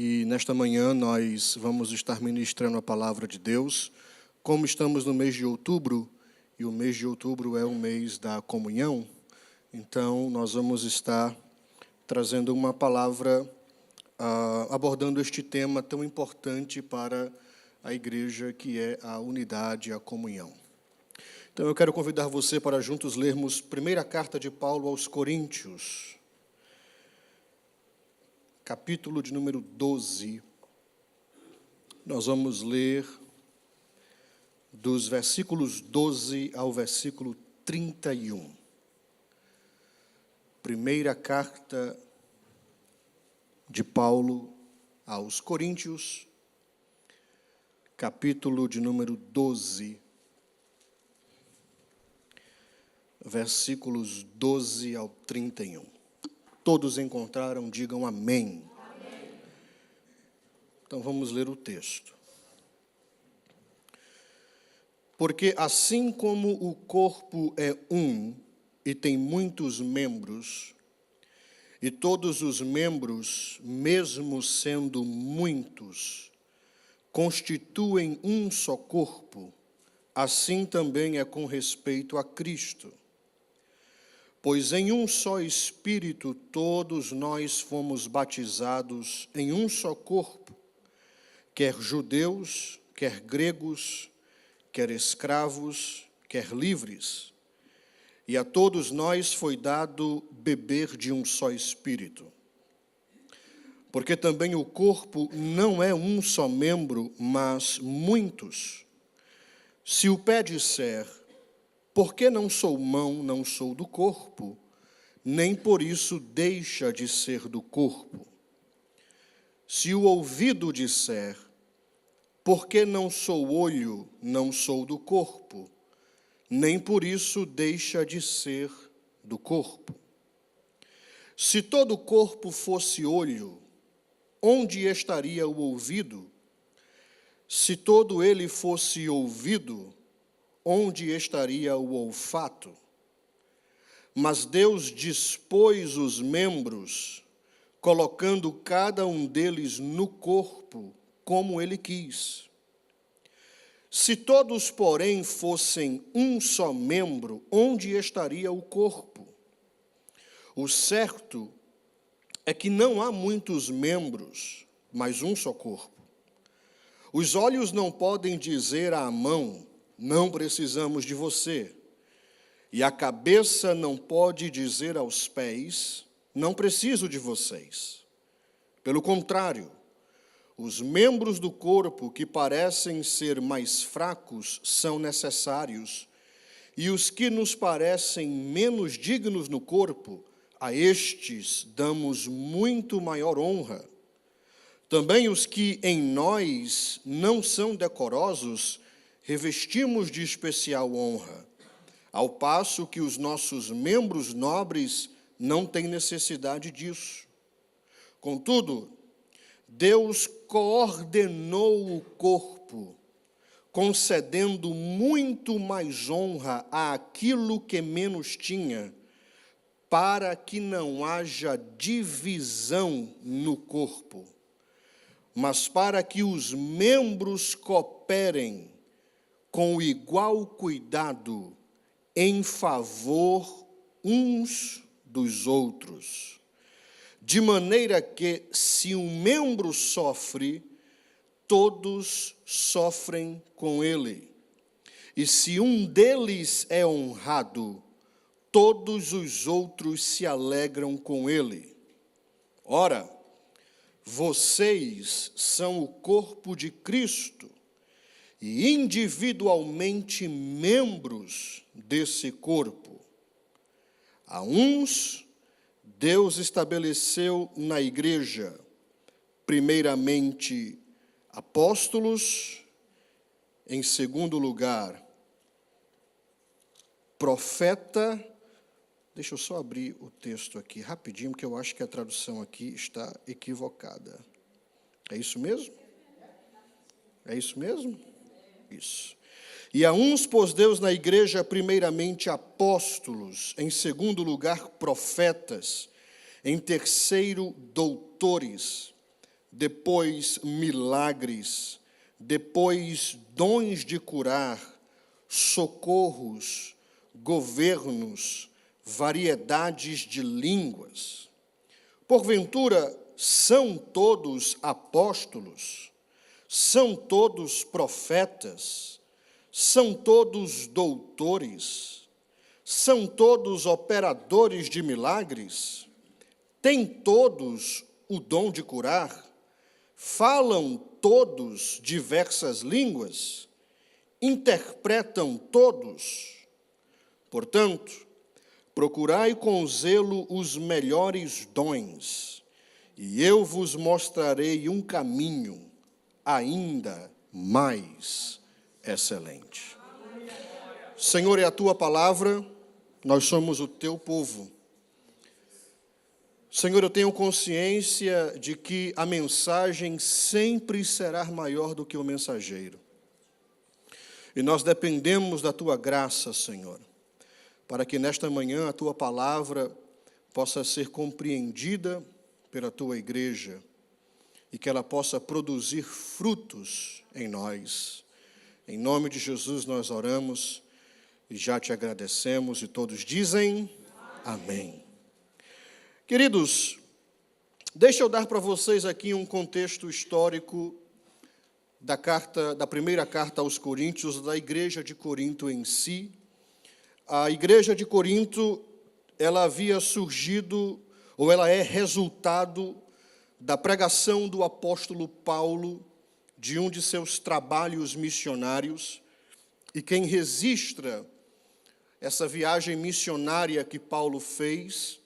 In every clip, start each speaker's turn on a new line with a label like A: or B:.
A: E nesta manhã nós vamos estar ministrando a palavra de Deus. Como estamos no mês de outubro, e o mês de outubro é o mês da comunhão, então nós vamos estar trazendo uma palavra, abordando este tema tão importante para a igreja, que é a unidade e a comunhão. Então eu quero convidar você para juntos lermos primeira carta de Paulo aos Coríntios, capítulo de número 12, nós vamos ler dos versículos 12 ao versículo 31. Primeira carta de Paulo aos Coríntios, capítulo de número 12, versículos 12 ao 31. Todos encontraram, digam amém. Amém. Então vamos ler o texto. Porque assim como o corpo é um e tem muitos membros, e todos os membros, mesmo sendo muitos, constituem um só corpo, assim também é com respeito a Cristo. Pois em um só Espírito todos nós fomos batizados em um só corpo, quer judeus, quer gregos, quer escravos, quer livres. E a todos nós foi dado beber de um só Espírito. Porque também o corpo não é um só membro, mas muitos. Se o pé disser, porque não sou mão, não sou do corpo, nem por isso deixa de ser do corpo. Se o ouvido disser, porque não sou olho, não sou do corpo, nem por isso deixa de ser do corpo. Se todo o corpo fosse olho, onde estaria o ouvido? Se todo ele fosse ouvido, onde estaria o olfato? Mas Deus dispôs os membros, colocando cada um deles no corpo, como Ele quis. Se todos, porém, fossem um só membro, onde estaria o corpo? O certo é que não há muitos membros, mas um só corpo. Os olhos não podem dizer à mão, não precisamos de você. E a cabeça não pode dizer aos pés, não preciso de vocês. Pelo contrário, os membros do corpo que parecem ser mais fracos são necessários, e os que nos parecem menos dignos no corpo, a estes damos muito maior honra. Também os que em nós não são decorosos, revestimos de especial honra, ao passo que os nossos membros nobres não têm necessidade disso. Contudo, Deus coordenou o corpo, concedendo muito mais honra àquilo que menos tinha, para que não haja divisão no corpo, mas para que os membros cooperem com igual cuidado em favor uns dos outros. De maneira que, se um membro sofre, todos sofrem com ele. E se um deles é honrado, todos os outros se alegram com ele. Ora, vocês são o corpo de Cristo, e individualmente membros desse corpo. A uns, Deus estabeleceu na igreja, primeiramente, apóstolos, em segundo lugar, profeta. Deixa eu só abrir o texto aqui rapidinho, porque eu acho que a tradução aqui está equivocada. É isso mesmo? É isso mesmo? Isso. E a uns pôs Deus na igreja primeiramente apóstolos, em segundo lugar profetas, em terceiro doutores, depois milagres, depois dons de curar, socorros, governos, variedades de línguas. Porventura, são todos apóstolos? São todos profetas? São todos doutores? São todos operadores de milagres? Têm todos o dom de curar? Falam todos diversas línguas? Interpretam todos? Portanto, procurai com zelo os melhores dons, e eu vos mostrarei um caminho ainda mais excelente. Senhor, é a tua palavra, nós somos o teu povo. Senhor, eu tenho consciência de que a mensagem sempre será maior do que o mensageiro. E nós dependemos da tua graça, Senhor, para que nesta manhã a tua palavra possa ser compreendida pela tua igreja e que ela possa produzir frutos em nós. Em nome de Jesus nós oramos e já te agradecemos, e todos dizem amém. Queridos, deixa eu dar para vocês aqui um contexto histórico da primeira carta aos Coríntios, da igreja de Corinto em si. A igreja de Corinto, ela havia surgido, ou ela é resultado da pregação do apóstolo Paulo, de um de seus trabalhos missionários, e quem registra essa viagem missionária que Paulo fez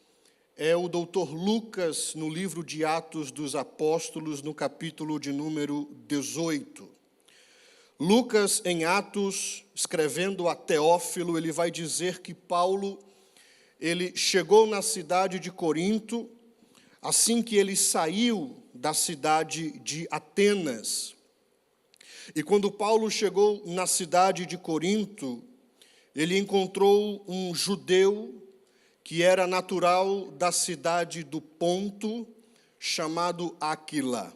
A: é o doutor Lucas, no livro de Atos dos Apóstolos, no capítulo de número 18. Lucas, em Atos, escrevendo a Teófilo, ele vai dizer que Paulo, ele chegou na cidade de Corinto, assim que ele saiu da cidade de Atenas. E quando Paulo chegou na cidade de Corinto, ele encontrou um judeu que era natural da cidade do Ponto, chamado Áquila.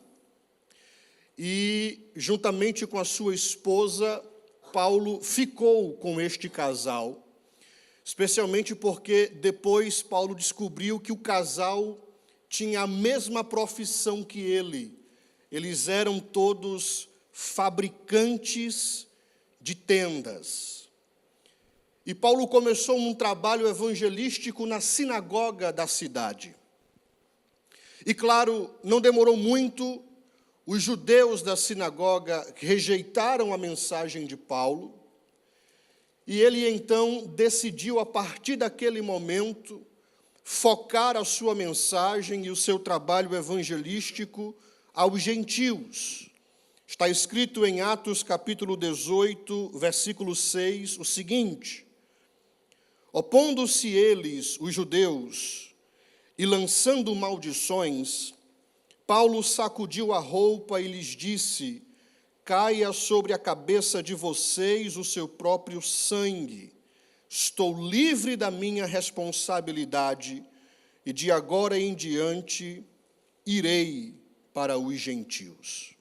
A: E, juntamente com a sua esposa, Paulo ficou com este casal, especialmente porque depois Paulo descobriu que o casal tinha a mesma profissão que ele. Eles eram todos fabricantes de tendas. E Paulo começou um trabalho evangelístico na sinagoga da cidade. E claro, não demorou muito, os judeus da sinagoga rejeitaram a mensagem de Paulo, e ele então decidiu, a partir daquele momento, focar a sua mensagem e o seu trabalho evangelístico aos gentios. Está escrito em Atos capítulo 18, versículo 6, o seguinte: opondo-se eles, os judeus, e lançando maldições, Paulo sacudiu a roupa e lhes disse: caia sobre a cabeça de vocês o seu próprio sangue. Estou livre da minha responsabilidade e de agora em diante irei para os gentios.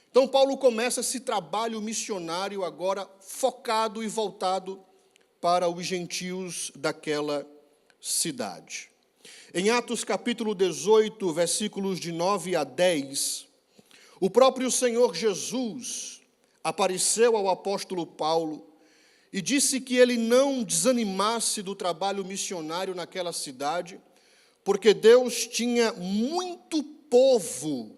A: Então Paulo começa esse trabalho missionário agora focado e voltado para os gentios daquela cidade. Em Atos capítulo 18, versículos de 9 a 10, o próprio Senhor Jesus apareceu ao apóstolo Paulo e disse que ele não desanimasse do trabalho missionário naquela cidade, porque Deus tinha muito povo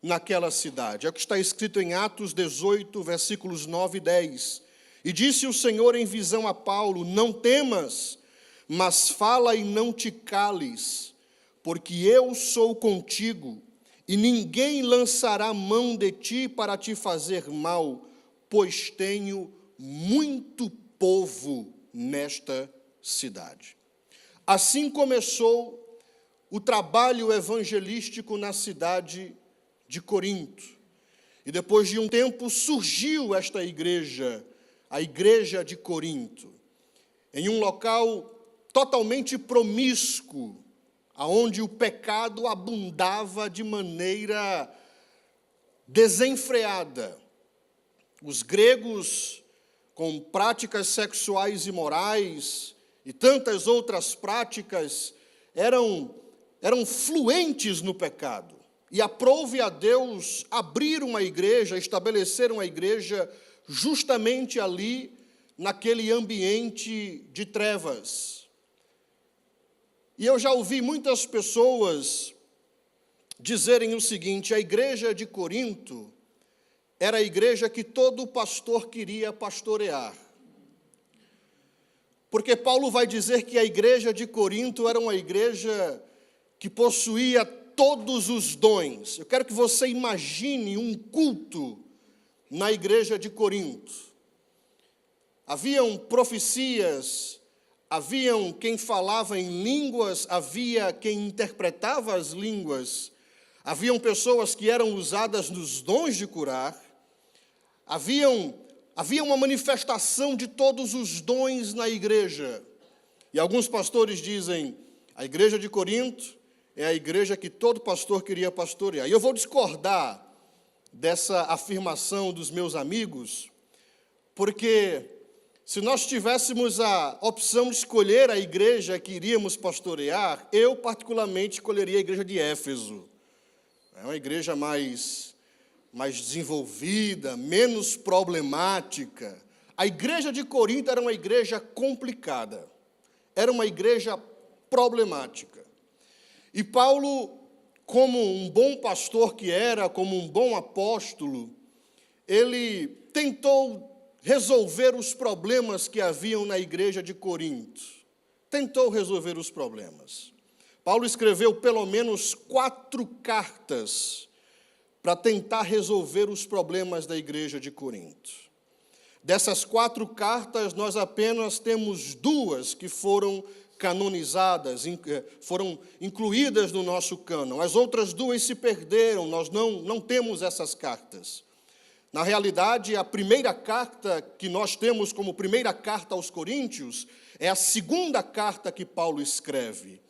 A: naquela cidade. É o que está escrito em Atos 18, versículos 9 e 10. E disse o Senhor em visão a Paulo: não temas, mas fala e não te cales, porque eu sou contigo, e ninguém lançará mão de ti para te fazer mal, pois tenho muito povo nesta cidade. Assim começou o trabalho evangelístico na cidade de Corinto. E depois de um tempo surgiu esta igreja, a igreja de Corinto, em um local totalmente promíscuo, aonde o pecado abundava de maneira desenfreada. Os gregos, com práticas sexuais imorais e tantas outras práticas, eram fluentes no pecado. E aprove a Deus abrir uma igreja, estabelecer uma igreja justamente ali, naquele ambiente de trevas. E eu já ouvi muitas pessoas dizerem o seguinte: a igreja de Corinto era a igreja que todo pastor queria pastorear. Porque Paulo vai dizer que a igreja de Corinto era uma igreja que possuía todos os dons. Eu quero que você imagine um culto na igreja de Corinto. Haviam profecias, haviam quem falava em línguas, havia quem interpretava as línguas, haviam pessoas que eram usadas nos dons de curar, havia uma manifestação de todos os dons na igreja. E alguns pastores dizem: a igreja de Corinto é a igreja que todo pastor queria pastorear. E eu vou discordar dessa afirmação dos meus amigos, porque se nós tivéssemos a opção de escolher a igreja que iríamos pastorear, eu particularmente escolheria a igreja de Éfeso. É uma igreja mais desenvolvida, menos problemática. A igreja de Corinto era uma igreja complicada, era uma igreja problemática. E Paulo, como um bom pastor que era, como um bom apóstolo, ele tentou resolver os problemas que haviam na igreja de Corinto. Tentou resolver os problemas. Paulo escreveu pelo menos 4 cartas para tentar resolver os problemas da igreja de Corinto. Dessas 4 cartas, nós apenas temos 2 que foram canonizadas, foram incluídas no nosso cânon. As outras 2 se perderam, nós não temos essas cartas. Na realidade, a primeira carta que nós temos como primeira carta aos Coríntios é a segunda carta que Paulo escreve.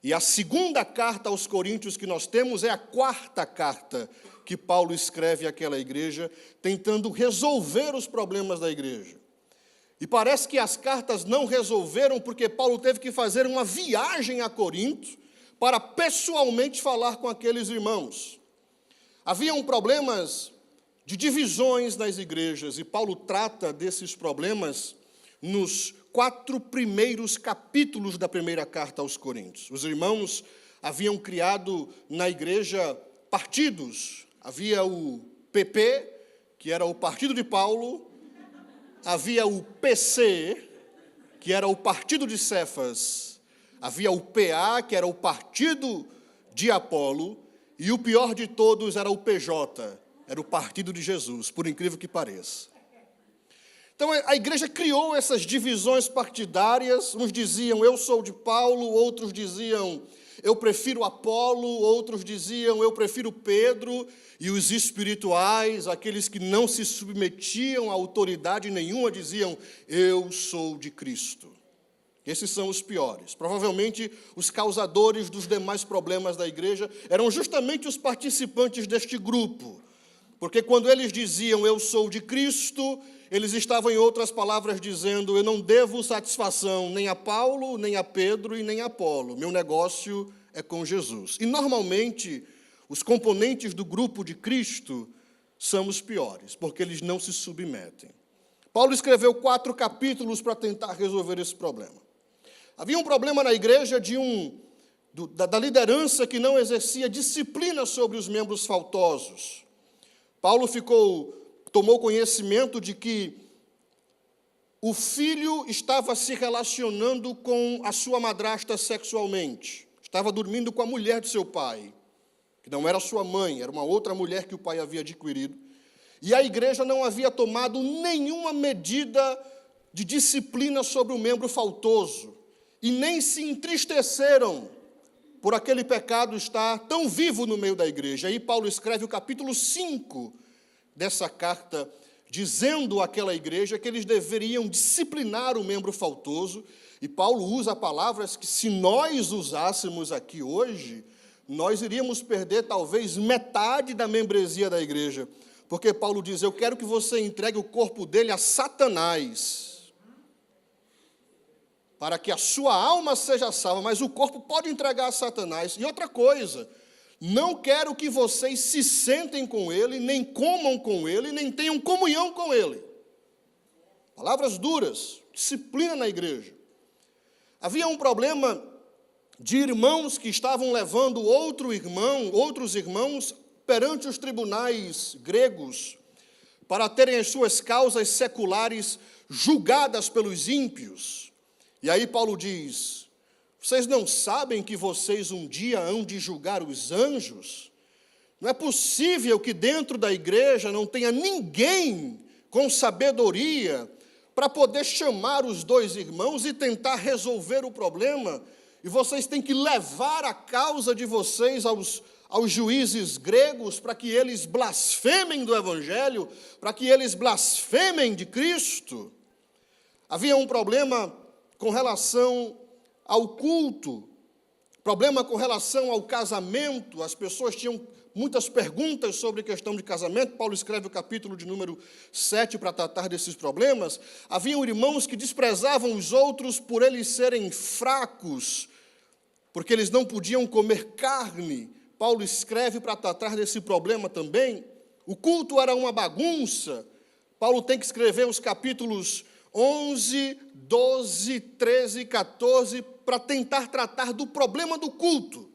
A: E a segunda carta aos Coríntios que nós temos é a 4ª carta que Paulo escreve àquela igreja, tentando resolver os problemas da igreja. E parece que as cartas não resolveram porque Paulo teve que fazer uma viagem a Corinto para pessoalmente falar com aqueles irmãos. Haviam problemas de divisões nas igrejas, e Paulo trata desses problemas nos 4 primeiros capítulos da primeira carta aos Coríntios. Os irmãos haviam criado na igreja partidos. Havia o PP, que era o partido de Paulo, havia o PC, que era o partido de Cefas, havia o PA, que era o partido de Apolo, e o pior de todos era o PJ, era o partido de Jesus, por incrível que pareça. Então a igreja criou essas divisões partidárias, uns diziam eu sou de Paulo, outros diziam eu prefiro Apolo, outros diziam eu prefiro Pedro, e os espirituais, aqueles que não se submetiam a autoridade nenhuma, diziam eu sou de Cristo. Esses são os piores. Provavelmente os causadores dos demais problemas da igreja eram justamente os participantes deste grupo, porque quando eles diziam eu sou de Cristo, eles estavam, em outras palavras, dizendo eu não devo satisfação nem a Paulo, nem a Pedro e nem a Apolo. Meu negócio é com Jesus. E, normalmente, os componentes do grupo de Cristo são os piores, porque eles não se submetem. Paulo escreveu 4 capítulos para tentar resolver esse problema. Havia um problema na igreja da liderança que não exercia disciplina sobre os membros faltosos. Paulo tomou conhecimento de que o filho estava se relacionando com a sua madrasta sexualmente, estava dormindo com a mulher de seu pai, que não era sua mãe, era uma outra mulher que o pai havia adquirido, e a igreja não havia tomado nenhuma medida de disciplina sobre o membro faltoso, e nem se entristeceram por aquele pecado estar tão vivo no meio da igreja. Aí Paulo escreve o capítulo 5 dessa carta, dizendo àquela igreja que eles deveriam disciplinar o membro faltoso, e Paulo usa palavras que, se nós usássemos aqui hoje, nós iríamos perder talvez metade da membresia da igreja. Porque Paulo diz, eu quero que você entregue o corpo dele a Satanás, para que a sua alma seja salva, mas o corpo pode entregar a Satanás. E outra coisa, não quero que vocês se sentem com ele, nem comam com ele, nem tenham comunhão com ele. Palavras duras, disciplina na igreja. Havia um problema de irmãos que estavam levando outros irmãos, perante os tribunais gregos, para terem as suas causas seculares julgadas pelos ímpios. E aí Paulo diz, vocês não sabem que vocês um dia hão de julgar os anjos? Não é possível que dentro da igreja não tenha ninguém com sabedoria para poder chamar os dois irmãos e tentar resolver o problema, e vocês têm que levar a causa de vocês aos juízes gregos, para que eles blasfemem do Evangelho, para que eles blasfemem de Cristo. Havia um problema com relação ao culto, problema com relação ao casamento. As pessoas tinham muitas perguntas sobre a questão de casamento. Paulo escreve o capítulo de número 7 para tratar desses problemas. Haviam irmãos que desprezavam os outros por eles serem fracos, porque eles não podiam comer carne. Paulo escreve para tratar desse problema também. O culto era uma bagunça. Paulo tem que escrever os capítulos 11, 12, 13 e 14 para tentar tratar do problema do culto,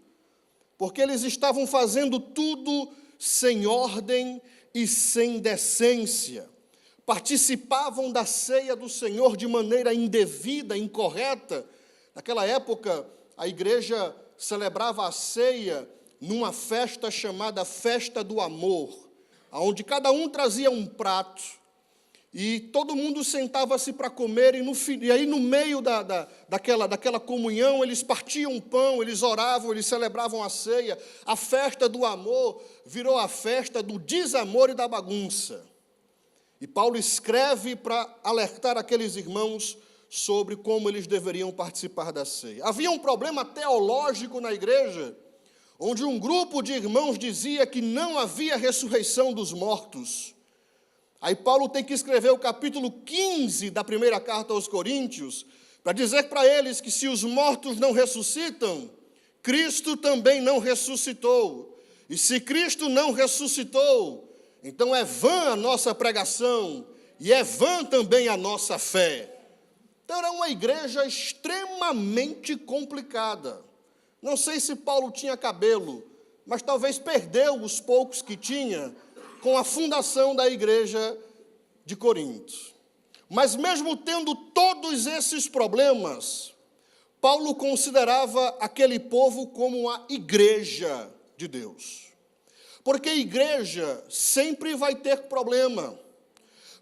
A: porque eles estavam fazendo tudo sem ordem e sem decência. Participavam da ceia do Senhor de maneira indevida, incorreta. Naquela época, a igreja celebrava a ceia numa festa chamada Festa do Amor, onde cada um trazia um prato, e todo mundo sentava-se para comer, e aí no meio daquela comunhão, eles partiam pão, eles oravam, eles celebravam a ceia. A festa do amor virou a festa do desamor e da bagunça. E Paulo escreve para alertar aqueles irmãos sobre como eles deveriam participar da ceia. Havia um problema teológico na igreja, onde um grupo de irmãos dizia que não havia ressurreição dos mortos. Aí Paulo tem que escrever o capítulo 15 da primeira carta aos Coríntios, para dizer para eles que se os mortos não ressuscitam, Cristo também não ressuscitou. E se Cristo não ressuscitou, então é vã a nossa pregação, e é vã também a nossa fé. Então era uma igreja extremamente complicada. Não sei se Paulo tinha cabelo, mas talvez perdeu os poucos que tinha com a fundação da igreja de Corinto. Mas mesmo tendo todos esses problemas, Paulo considerava aquele povo como a igreja de Deus. Porque a igreja sempre vai ter problema.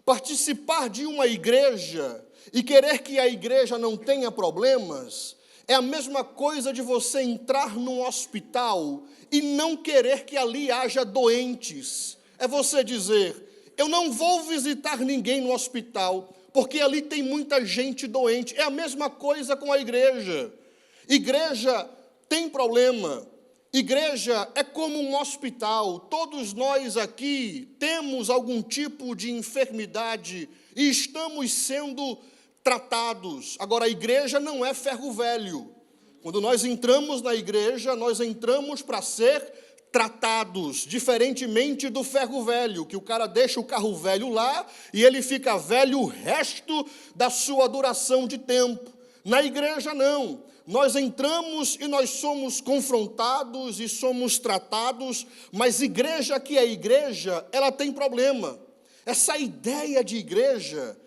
A: Participar de uma igreja e querer que a igreja não tenha problemas é a mesma coisa de você entrar num hospital e não querer que ali haja doentes. É você dizer, eu não vou visitar ninguém no hospital, porque ali tem muita gente doente. É a mesma coisa com a igreja. Igreja tem problema. Igreja é como um hospital. Todos nós aqui temos algum tipo de enfermidade e estamos sendo tratados. Agora, a igreja não é ferro velho. Quando nós entramos na igreja, nós entramos para ser tratados, diferentemente do ferro velho, que o cara deixa o carro velho lá e ele fica velho o resto da sua duração de tempo. Na igreja, não. Nós entramos e nós somos confrontados e somos tratados, mas igreja que é igreja, ela tem problema. Essa ideia de igreja,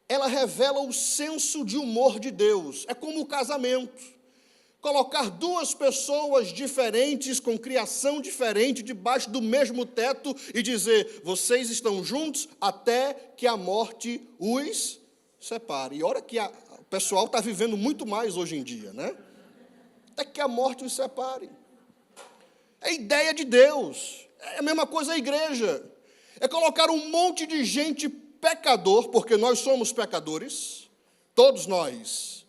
A: ela revela o senso de humor de Deus. É como o casamento. Colocar duas pessoas diferentes, com criação diferente, debaixo do mesmo teto e dizer, vocês estão juntos até que a morte os separe. E olha que o pessoal está vivendo muito mais hoje em dia, né? Até que a morte os separe. É a ideia de Deus. É a mesma coisa a igreja. É colocar um monte de gente pecador, porque nós somos pecadores, todos nós.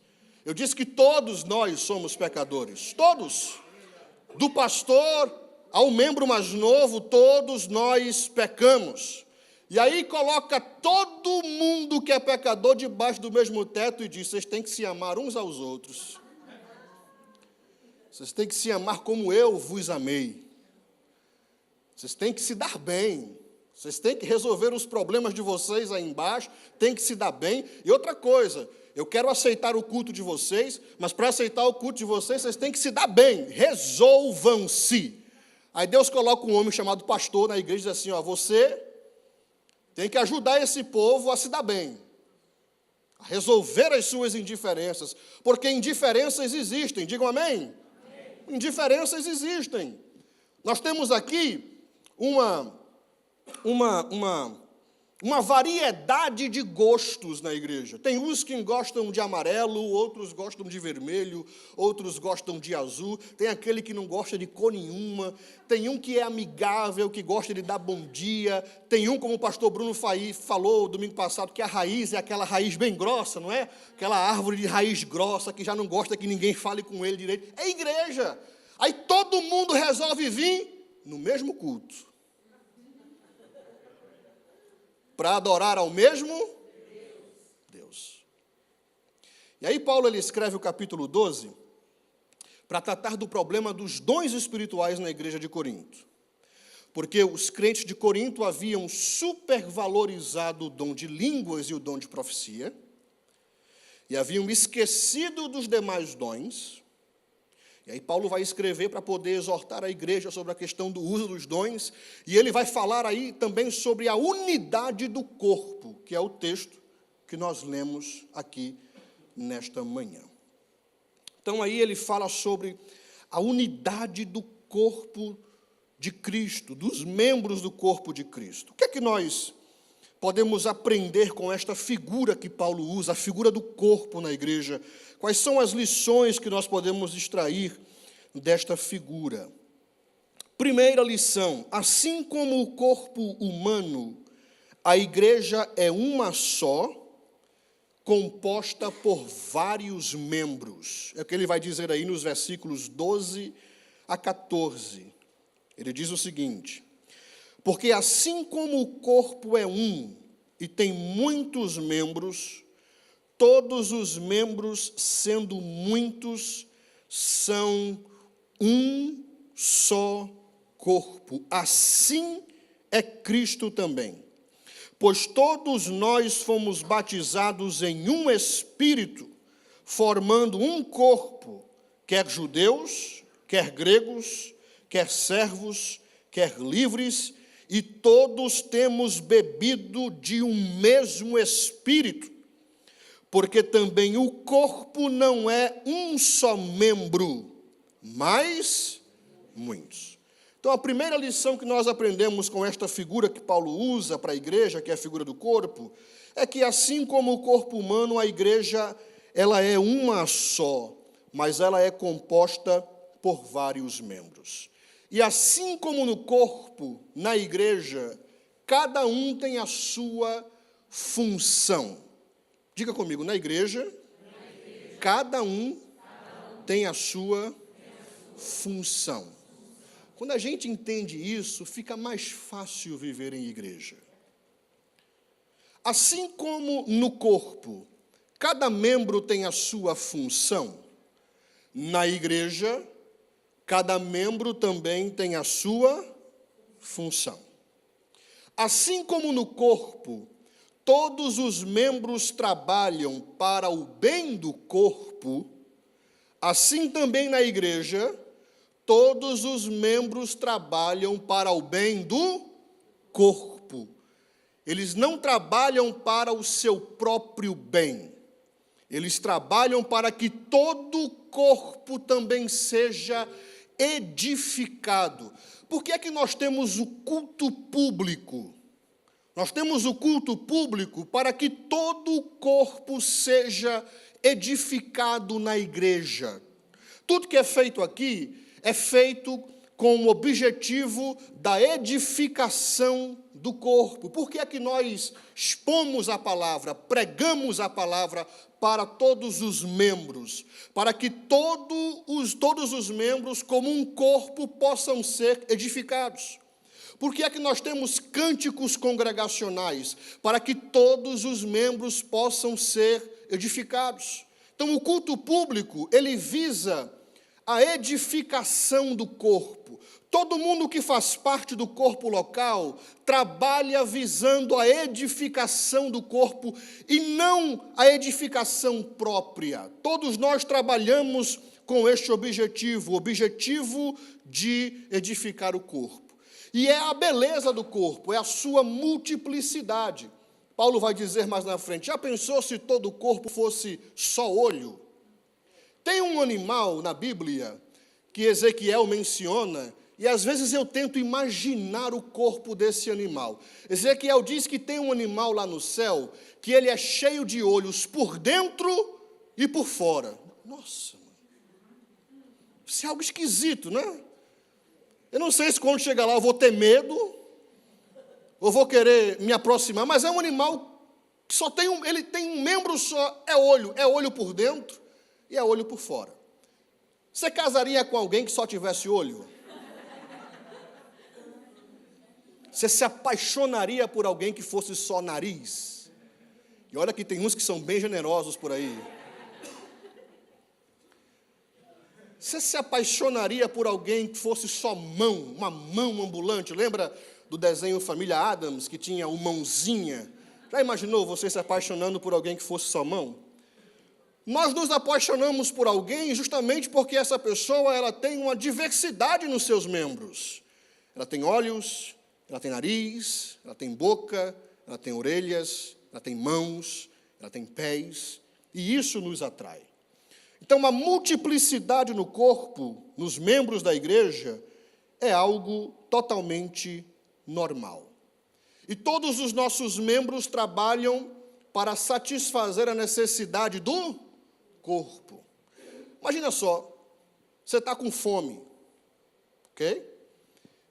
A: Eu disse que todos nós somos pecadores, todos. Do pastor ao membro mais novo, todos nós pecamos. E aí coloca todo mundo que é pecador debaixo do mesmo teto e diz: vocês têm que se amar uns aos outros. Vocês têm que se amar como eu vos amei. Vocês têm que se dar bem. Vocês têm que resolver os problemas de vocês aí embaixo, têm que se dar bem. E outra coisa, eu quero aceitar o culto de vocês, mas para aceitar o culto de vocês, vocês têm que se dar bem. Resolvam-se. Aí Deus coloca um homem chamado pastor na igreja e diz assim: ó, você tem que ajudar esse povo a se dar bem, a resolver as suas indiferenças, porque indiferenças existem. Digam amém? Indiferenças existem. Nós temos aqui uma variedade de gostos na igreja. Tem uns que gostam de amarelo, outros gostam de vermelho, outros gostam de azul, tem aquele que não gosta de cor nenhuma, tem um que é amigável, que gosta de dar bom dia, tem um, como o pastor Bruno falou domingo passado, que a raiz é aquela raiz bem grossa, não é? Aquela árvore de raiz grossa, que já não gosta que ninguém fale com ele direito. É igreja. Aí todo mundo resolve vir no mesmo culto, para adorar ao mesmo Deus. E aí Paulo ele escreve o capítulo 12 para tratar do problema dos dons espirituais na igreja de Corinto. Porque os crentes de Corinto haviam supervalorizado o dom de línguas e o dom de profecia, e haviam esquecido dos demais dons. E aí Paulo vai escrever para poder exortar a igreja sobre a questão do uso dos dons, e ele vai falar aí também sobre a unidade do corpo, que é o texto que nós lemos aqui nesta manhã. Então aí ele fala sobre a unidade do corpo de Cristo, dos membros do corpo de Cristo. O que é que nós podemos aprender com esta figura que Paulo usa, a figura do corpo na igreja? Quais são as lições que nós podemos extrair desta figura? Primeira lição: assim como o corpo humano, a igreja é uma só, composta por vários membros. É o que ele vai dizer aí nos versículos 12 a 14. Ele diz o seguinte: porque assim como o corpo é um e tem muitos membros, todos os membros, sendo muitos, são um só corpo. Assim é Cristo também. Pois todos nós fomos batizados em um Espírito, formando um corpo, quer judeus, quer gregos, quer servos, quer livres, e todos temos bebido de um mesmo Espírito. Porque também o corpo não é um só membro, mas muitos. Então, a primeira lição que nós aprendemos com esta figura que Paulo usa para a igreja, que é a figura do corpo, é que assim como o corpo humano, a igreja ela é uma só, mas ela é composta por vários membros. E assim como no corpo, na igreja, cada um tem a sua função. Diga comigo, na igreja, cada um tem a sua função. Quando a gente entende isso, fica mais fácil viver em igreja. Assim como no corpo, cada membro tem a sua função, na igreja, cada membro também tem a sua função. Assim como no corpo, todos os membros trabalham para o bem do corpo, assim também na igreja, todos os membros trabalham para o bem do corpo. Eles não trabalham para o seu próprio bem. Eles trabalham para que todo o corpo também seja edificado. Por que é que nós temos o culto público? Nós temos o culto público para que todo o corpo seja edificado na igreja. Tudo que é feito aqui é feito com o objetivo da edificação do corpo. Por que é que nós expomos a palavra, pregamos a palavra para todos os membros? Para que todos os membros, como um corpo, possam ser edificados. Por que é que nós temos cânticos congregacionais? Para que todos os membros possam ser edificados. Então, o culto público, ele visa a edificação do corpo. Todo mundo que faz parte do corpo local trabalha visando a edificação do corpo e não a edificação própria. Todos nós trabalhamos com este objetivo, o objetivo de edificar o corpo. E é a beleza do corpo, é a sua multiplicidade. Paulo vai dizer mais na frente, já pensou se todo o corpo fosse só olho? Tem um animal na Bíblia que Ezequiel menciona, e às vezes eu tento imaginar o corpo desse animal. Ezequiel diz que tem um animal lá no céu, que ele é cheio de olhos por dentro e por fora. Nossa, isso é algo esquisito, né? Eu não sei se quando chegar lá eu vou ter medo, ou vou querer me aproximar, mas é um animal que só tem ele tem um membro só, é olho por dentro e é olho por fora. Você casaria com alguém que só tivesse olho? Você se apaixonaria por alguém que fosse só nariz? E olha que tem uns que são bem generosos por aí. Você se apaixonaria por alguém que fosse só mão, uma mão ambulante? Lembra do desenho Família Addams, que tinha o mãozinha? Já imaginou você se apaixonando por alguém que fosse só mão? Nós nos apaixonamos por alguém justamente porque essa pessoa ela tem uma diversidade nos seus membros. Ela tem olhos, ela tem nariz, ela tem boca, ela tem orelhas, ela tem mãos, ela tem pés, e isso nos atrai. Então, a multiplicidade no corpo, nos membros da igreja, é algo totalmente normal. E todos os nossos membros trabalham para satisfazer a necessidade do corpo. Imagina só, você está com fome, ok?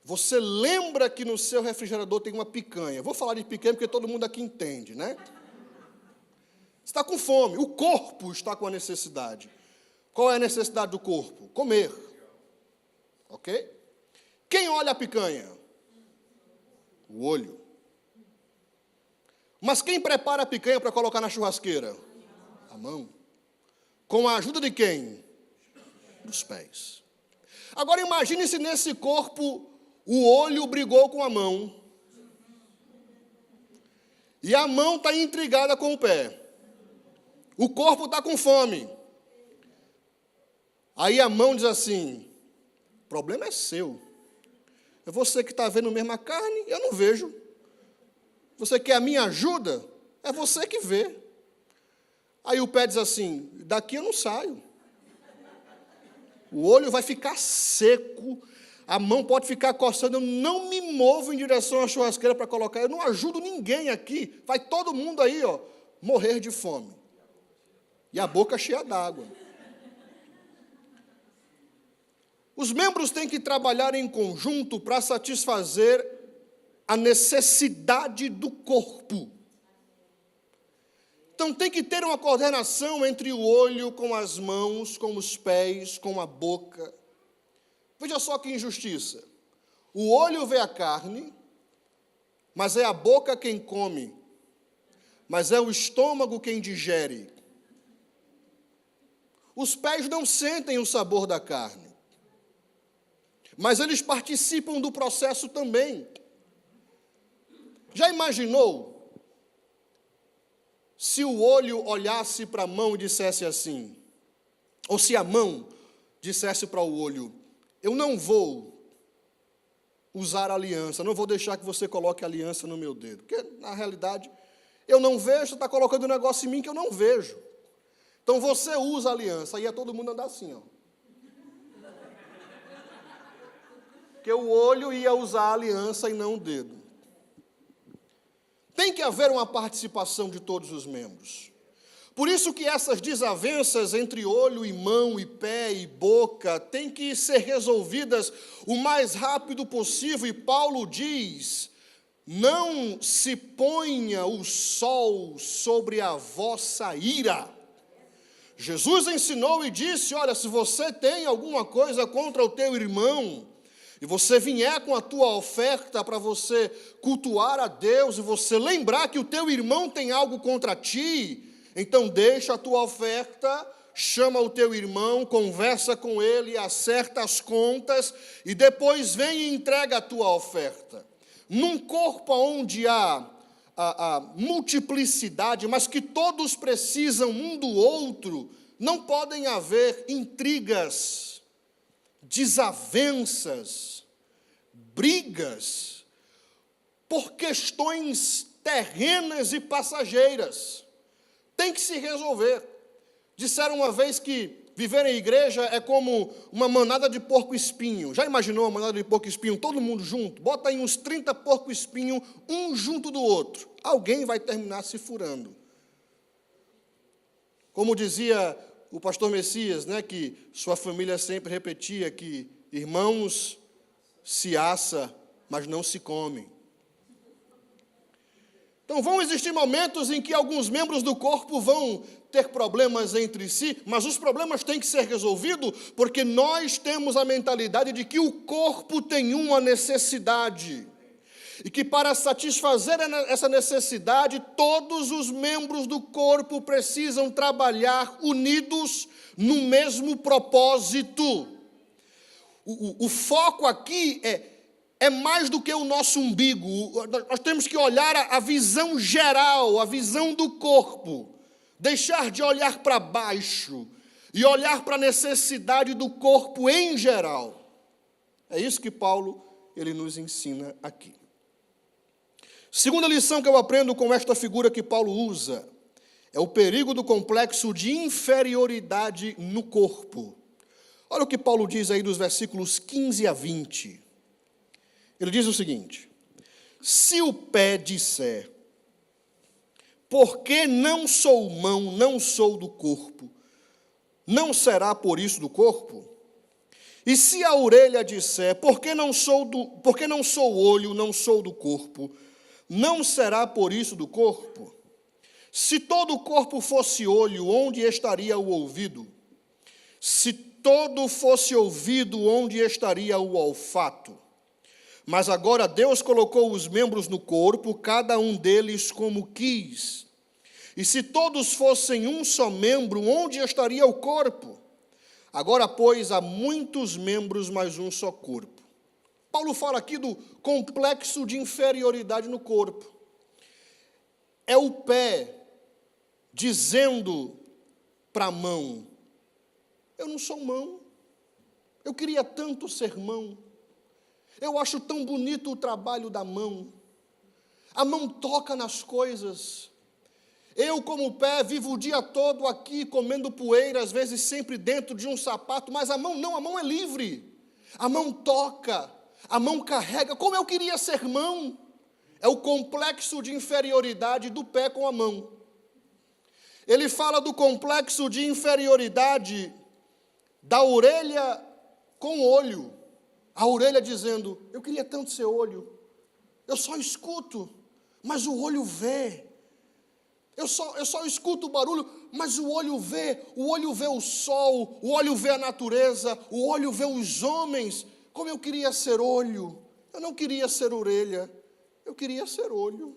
A: Você lembra que no seu refrigerador tem uma picanha. Vou falar de picanha porque todo mundo aqui entende, né? Você está com fome, o corpo está com a necessidade. Qual é a necessidade do corpo? Comer. Ok? Quem olha a picanha? O olho. Mas quem prepara a picanha para colocar na churrasqueira? A mão. Com a ajuda de quem? Dos pés. Agora imagine se nesse corpo o olho brigou com a mão. E a mão está intrigada com o pé. O corpo está com fome. Aí a mão diz assim, o problema é seu. É você que está vendo mesmo a carne, eu não vejo. Você quer a minha ajuda? É você que vê. Aí o pé diz assim, daqui eu não saio. O olho vai ficar seco, a mão pode ficar coçando, eu não me movo em direção à churrasqueira para colocar, eu não ajudo ninguém aqui, vai todo mundo aí, ó, morrer de fome. E a boca cheia d'água. Os membros têm que trabalhar em conjunto para satisfazer a necessidade do corpo. Então tem que ter uma coordenação entre o olho com as mãos, com os pés, com a boca. Veja só que injustiça. O olho vê a carne, mas é a boca quem come, mas é o estômago quem digere. Os pés não sentem o sabor da carne, mas eles participam do processo também. Já imaginou se o olho olhasse para a mão e dissesse assim, ou se a mão dissesse para o olho, eu não vou usar aliança, não vou deixar que você coloque aliança no meu dedo, porque na realidade eu não vejo, você está colocando um negócio em mim que eu não vejo. Então você usa a aliança, aí ia todo mundo andar assim, ó. Porque o olho ia usar a aliança e não o dedo. Tem que haver uma participação de todos os membros. Por isso que essas desavenças entre olho e mão e pé e boca têm que ser resolvidas o mais rápido possível. E Paulo diz: não se ponha o sol sobre a vossa ira. Jesus ensinou e disse: olha, se você tem alguma coisa contra o teu irmão, e você vier com a tua oferta para você cultuar a Deus, e você lembrar que o teu irmão tem algo contra ti, então deixa a tua oferta, chama o teu irmão, conversa com ele, acerta as contas, e depois vem e entrega a tua oferta. Num corpo onde há a multiplicidade, mas que todos precisam um do outro, não podem haver intrigas, desavenças, brigas, por questões terrenas e passageiras. Tem que se resolver. Disseram uma vez que viver em igreja é como uma manada de porco-espinho. Já imaginou uma manada de porco-espinho, todo mundo junto? Bota aí uns 30 porco-espinho, um junto do outro. Alguém vai terminar se furando. Como dizia o pastor Messias, né, que sua família sempre repetia que irmãos se assa, mas não se comem. Então vão existir momentos em que alguns membros do corpo vão ter problemas entre si, mas os problemas têm que ser resolvidos porque nós temos a mentalidade de que o corpo tem uma necessidade. E que para satisfazer essa necessidade, todos os membros do corpo precisam trabalhar unidos no mesmo propósito. O foco aqui é mais do que o nosso umbigo. Nós temos que olhar a visão geral, a visão do corpo. Deixar de olhar para baixo e olhar para a necessidade do corpo em geral. É isso que Paulo ele nos ensina aqui. Segunda lição que eu aprendo com esta figura que Paulo usa é o perigo do complexo de inferioridade no corpo. Olha o que Paulo diz aí dos versículos 15 a 20. Ele diz o seguinte: se o pé disser, porque não sou mão, não sou do corpo, não será por isso do corpo? E se a orelha disser, porque não sou olho, não sou do corpo, não será por isso do corpo? Se todo o corpo fosse olho, onde estaria o ouvido? Se todo fosse ouvido, onde estaria o olfato? Mas agora Deus colocou os membros no corpo, cada um deles como quis. E se todos fossem um só membro, onde estaria o corpo? Agora, pois, há muitos membros, mas um só corpo. Paulo fala aqui do complexo de inferioridade no corpo. É o pé dizendo para a mão: eu não sou mão, eu queria tanto ser mão, eu acho tão bonito o trabalho da mão, a mão toca nas coisas. Eu, como pé, vivo o dia todo aqui comendo poeira, às vezes sempre dentro de um sapato, mas a mão não, a mão é livre, a mão toca, a mão carrega. Como eu queria ser mão? É o complexo de inferioridade do pé com a mão. Ele fala do complexo de inferioridade da orelha com o olho. A orelha dizendo: eu queria tanto ser olho, eu só escuto, mas o olho vê. Eu só escuto o barulho, mas o olho vê o sol, o olho vê a natureza, o olho vê os homens. Como eu queria ser olho, eu não queria ser orelha, eu queria ser olho.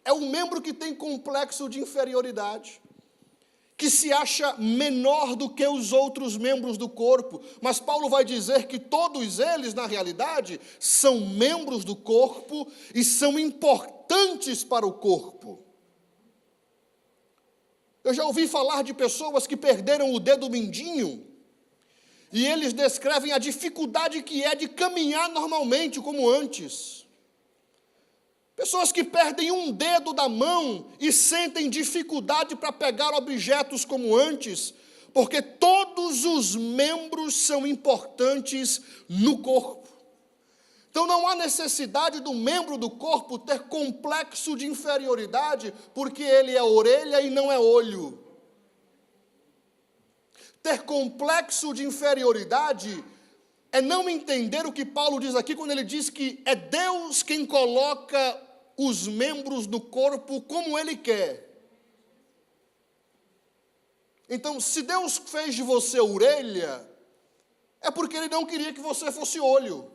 A: É um membro que tem complexo de inferioridade, que se acha menor do que os outros membros do corpo, mas Paulo vai dizer que todos eles, na realidade, são membros do corpo e são importantes para o corpo. Eu já ouvi falar de pessoas que perderam o dedo mindinho, e eles descrevem a dificuldade que é de caminhar normalmente como antes. Pessoas que perdem um dedo da mão e sentem dificuldade para pegar objetos como antes, porque todos os membros são importantes no corpo. Então não há necessidade do membro do corpo ter complexo de inferioridade, porque ele é orelha e não é olho. Ter complexo de inferioridade é não entender o que Paulo diz aqui, quando ele diz que é Deus quem coloca os membros do corpo como Ele quer. Então, se Deus fez de você orelha, é porque Ele não queria que você fosse olho.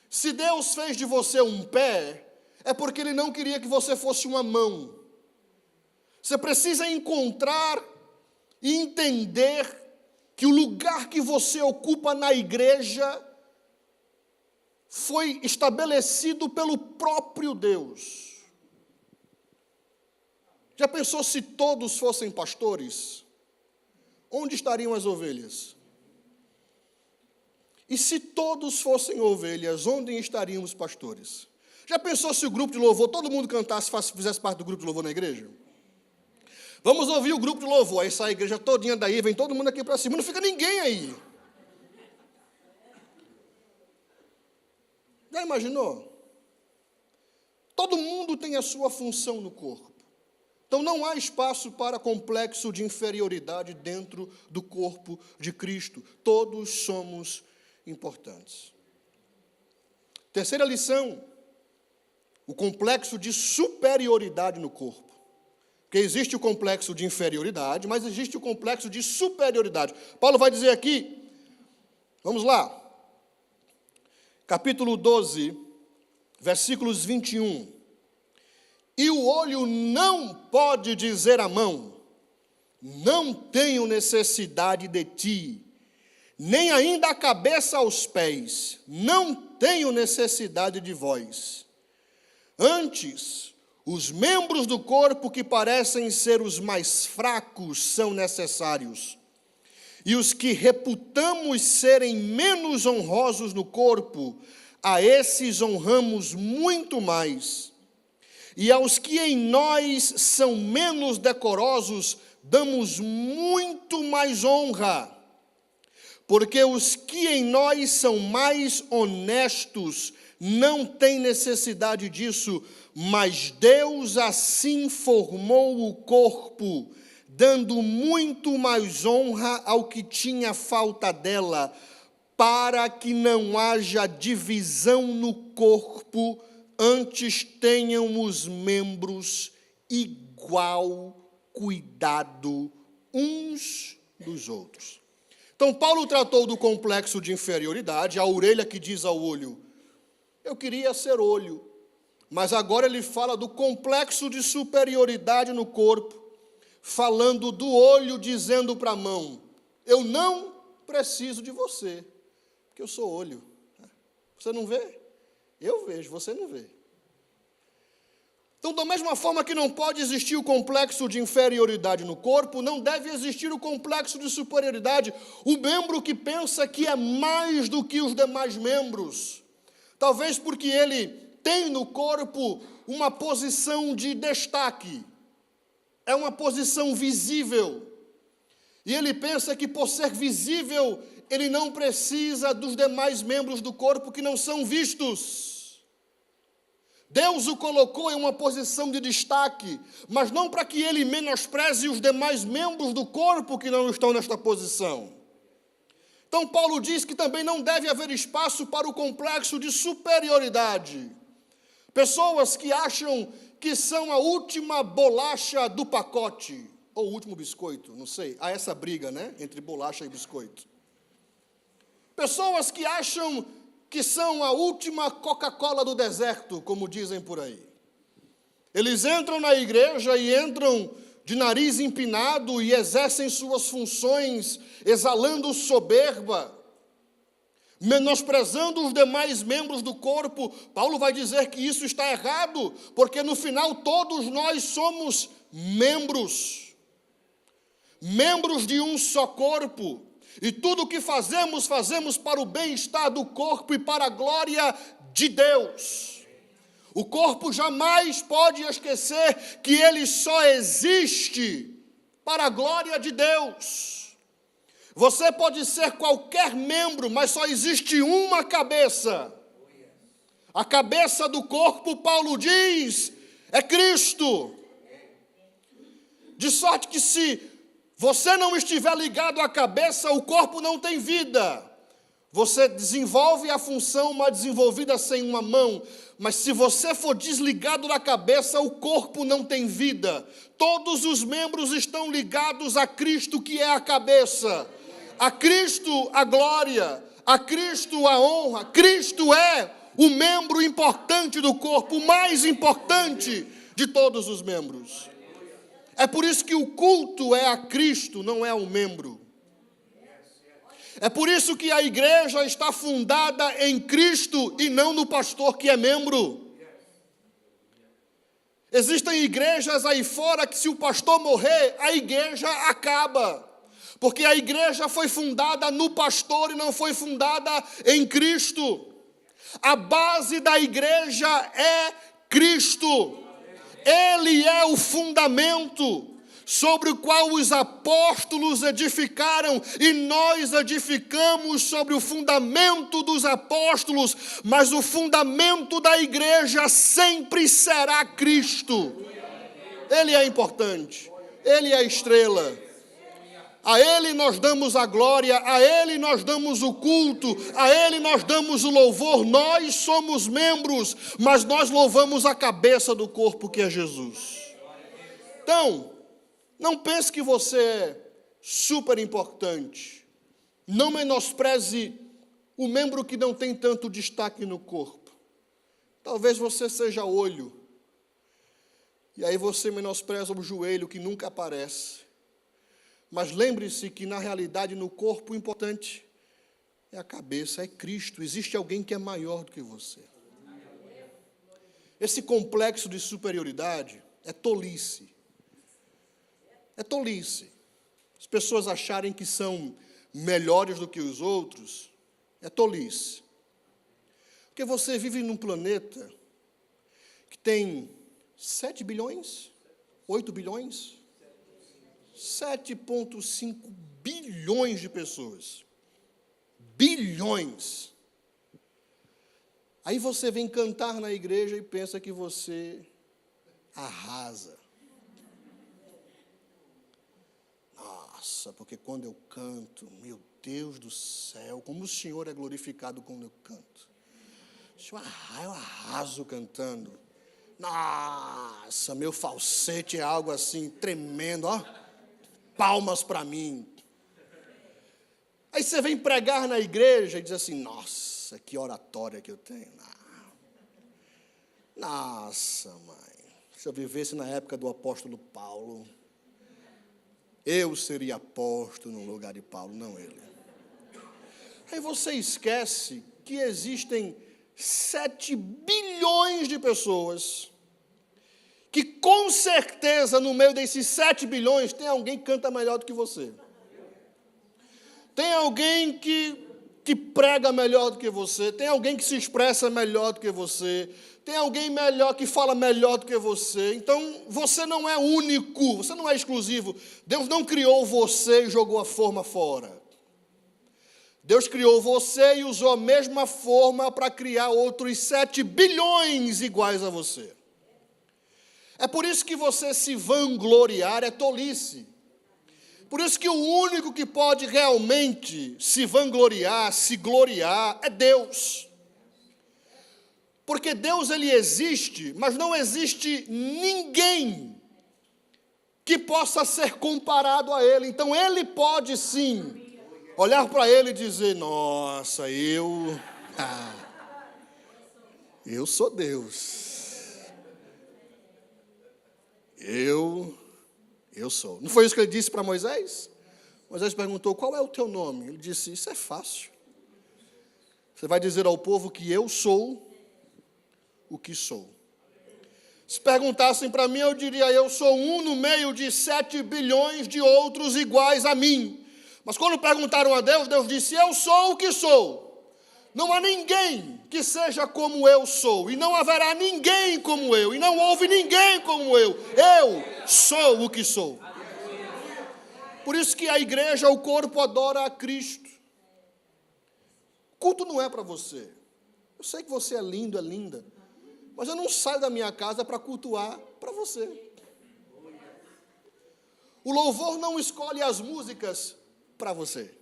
A: Se Deus fez de você um pé, é porque Ele não queria que você fosse uma mão. Você precisa encontrar e entender que o lugar que você ocupa na igreja foi estabelecido pelo próprio Deus. Já pensou se todos fossem pastores? Onde estariam as ovelhas? E se todos fossem ovelhas, onde estariam os pastores? Já pensou se o grupo de louvor, todo mundo cantasse, fizesse parte do grupo de louvor na igreja? Vamos ouvir o grupo de louvor, aí sai a igreja todinha daí, vem todo mundo aqui para cima, não fica ninguém aí. Já imaginou? Todo mundo tem a sua função no corpo. Então não há espaço para complexo de inferioridade dentro do corpo de Cristo. Todos somos importantes. Terceira lição, o complexo de superioridade no corpo. Porque existe o complexo de inferioridade, mas existe o complexo de superioridade. Paulo vai dizer aqui, vamos lá, capítulo 12, versículos 21. E o olho não pode dizer à mão, não tenho necessidade de ti, nem ainda a cabeça aos pés, não tenho necessidade de vós. Antes, os membros do corpo que parecem ser os mais fracos são necessários, e os que reputamos serem menos honrosos no corpo, a esses honramos muito mais. E aos que em nós são menos decorosos, damos muito mais honra, porque os que em nós são mais honestos não têm necessidade disso, mas Deus assim formou o corpo, dando muito mais honra ao que tinha falta dela, para que não haja divisão no corpo, antes tenham os membros igual cuidado uns dos outros. Então, Paulo tratou do complexo de inferioridade, a orelha que diz ao olho, eu queria ser olho, mas agora ele fala do complexo de superioridade no corpo, falando do olho dizendo para a mão, eu não preciso de você, porque eu sou olho. Você não vê? Eu vejo, você não vê. Então, da mesma forma que não pode existir o complexo de inferioridade no corpo, não deve existir o complexo de superioridade. O membro que pensa que é mais do que os demais membros, talvez porque ele tem no corpo uma posição de destaque, é uma posição visível, e ele pensa que por ser visível, ele não precisa dos demais membros do corpo que não são vistos. Deus o colocou em uma posição de destaque, mas não para que ele menospreze os demais membros do corpo que não estão nesta posição. Então Paulo diz que também não deve haver espaço para o complexo de superioridade. Pessoas que acham que são a última bolacha do pacote, ou o último biscoito, não sei. Há essa briga, né, entre bolacha e biscoito. Pessoas que acham que são a última Coca-Cola do deserto, como dizem por aí. Eles entram na igreja e entram de nariz empinado e exercem suas funções, exalando soberba, menosprezando os demais membros do corpo. Paulo vai dizer que isso está errado, porque no final todos nós somos membros de um só corpo. E tudo o que fazemos, fazemos para o bem-estar do corpo e para a glória de Deus. O corpo jamais pode esquecer que ele só existe para a glória de Deus. Você pode ser qualquer membro, mas só existe uma cabeça. A cabeça do corpo, Paulo diz, é Cristo. De sorte que se você não estiver ligado à cabeça, o corpo não tem vida. Você desenvolve a função, mas desenvolvida sem uma mão. Mas se você for desligado da cabeça, o corpo não tem vida. Todos os membros estão ligados a Cristo, que é a cabeça. A Cristo a glória, a Cristo a honra. Cristo é o membro importante do corpo, o mais importante de todos os membros. É por isso que o culto é a Cristo, não é um membro. É por isso que a igreja está fundada em Cristo e não no pastor que é membro. Existem igrejas aí fora que se o pastor morrer, a igreja acaba. Porque a igreja foi fundada no pastor e não foi fundada em Cristo. A base da igreja é Cristo. Ele é o fundamento sobre o qual os apóstolos edificaram, e nós edificamos sobre o fundamento dos apóstolos, mas o fundamento da igreja sempre será Cristo. Ele é importante, Ele é a estrela. A Ele nós damos a glória, a Ele nós damos o culto, a Ele nós damos o louvor. Nós somos membros, mas nós louvamos a cabeça do corpo, que é Jesus. Então, não pense que você é super importante. Não menospreze o membro que não tem tanto destaque no corpo. Talvez você seja olho. E aí você menospreza o joelho que nunca aparece. Mas lembre-se que na realidade no corpo o importante é a cabeça, é Cristo. Existe alguém que é maior do que você. Esse complexo de superioridade é tolice. É tolice. As pessoas acharem que são melhores do que os outros, é tolice. Porque você vive num planeta que tem 7 bilhões, 8 bilhões, 7,5 bilhões de pessoas. Bilhões. Aí você vem cantar na igreja e pensa que você arrasa. Nossa, porque quando eu canto, meu Deus do céu, como o Senhor é glorificado quando eu canto. Eu arraso cantando. Nossa, meu falsete é algo assim tremendo, ó. Palmas para mim. Aí você vem pregar na igreja e diz assim, nossa, que oratória que eu tenho. Nossa, mãe, se eu vivesse na época do apóstolo Paulo, eu seria apóstolo no lugar de Paulo, não ele. Aí você esquece que existem 7 bilhões de pessoas que com certeza no meio desses 7 bilhões tem alguém que canta melhor do que você. Tem alguém que prega melhor do que você, tem alguém que se expressa melhor do que você, tem alguém melhor que fala melhor do que você. Então, você não é único, você não é exclusivo. Deus não criou você e jogou a forma fora. Deus criou você e usou a mesma forma para criar outros 7 bilhões iguais a você. É por isso que você se vangloriar é tolice. Por isso que o único que pode realmente se vangloriar, se gloriar, é Deus. Porque Deus, ele existe, mas não existe ninguém que possa ser comparado a ele. Então, ele pode sim olhar para ele e dizer, nossa, eu sou Deus. Eu sou. Não foi isso que ele disse para Moisés? Moisés perguntou, qual é o teu nome? Ele disse, isso é fácil. Você vai dizer ao povo que eu sou o que sou. Se perguntassem para mim, eu diria, eu sou um no meio de 7 bilhões de outros iguais a mim. Mas quando perguntaram a Deus, Deus disse, eu sou o que sou. Não há ninguém que seja como eu sou, e não haverá ninguém como eu, e não houve ninguém como eu. Eu sou o que sou. Por isso que a igreja, o corpo, adora a Cristo. Culto não é para você. Eu sei que você é lindo, é linda, mas eu não saio da minha casa para cultuar para você. O louvor não escolhe as músicas para você.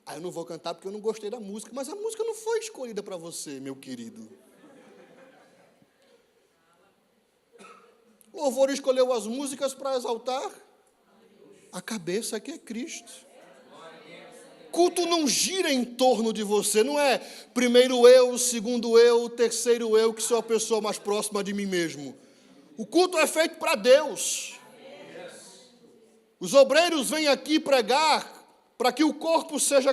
A: Ah, eu não vou cantar porque eu não gostei da música, mas a música não foi escolhida para você, meu querido. O louvor escolheu as músicas para exaltar a cabeça que é Cristo. Culto não gira em torno de você, não é primeiro eu, segundo eu, terceiro eu, que sou a pessoa mais próxima de mim mesmo. O culto é feito para Deus. Os obreiros vêm aqui pregar para que o corpo seja